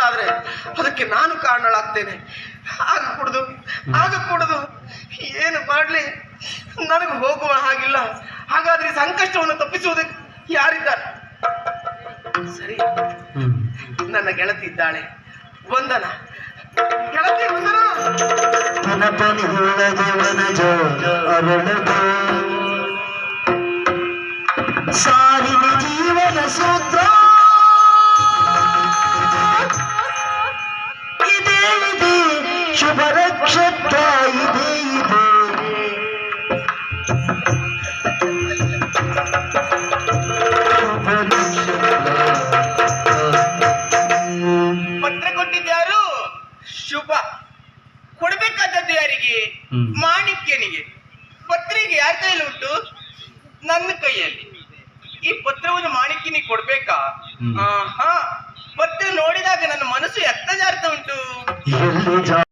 ಅಂತಾದ್ರೆ ಅದಕ್ಕೆ ನಾನು ಕಾರಣಳಾಗ್ತೇನೆ. ಆಗಕೂಡದು. ಏನು ಮಾಡ್ಲಿ, ನನಗೆ ಹೋಗುವ ಹಾಗಿಲ್ಲ. ಹಾಗಾದ್ರೆ ಸಂಕಷ್ಟವನ್ನು ತಪ್ಪಿಸುವುದಕ್ಕೆ ಯಾರಿದ್ದಾರೆ? ಸರಿ, ನನ್ನ ಗೆಳತಿ ಇದ್ದಾಳೆ, ವಂದನ. ಗೆಳತಿ ವಂದನ. ಸಾರಿನ ಜೀವನ ಸೂತ್ರ ಇದೇ ಇದೆ, ಶುಭ ನಕ್ಷತ್ರ ಇದೇ ಇದೆ. ಪತ್ರ ಕೊಟ್ಟಿದ್ಯಾರು? ಶುಭ. ಕೊಡ್ಬೇಕಾದದ್ದು ಯಾರಿಗೆ? ಮಾಣಿಕ್ಯನಿಗೆ. ಪತ್ರಿಕೆ ಯಾರ ಕೈಯಲ್ಲಿ ಉಂಟು? ನನ್ನ ಕೈಯಲ್ಲಿ. ಈ ಪತ್ರವನ್ನು ಮಾಣಿಕ್ಯನಿಗೆ ಕೊಡ್ಬೇಕಾ? ಪತ್ರ ನೋಡಿದಾಗ ನನ್ನ ಮನಸ್ಸು ಎತ್ತ ಜಾರ್ತಾ ಉಂಟು.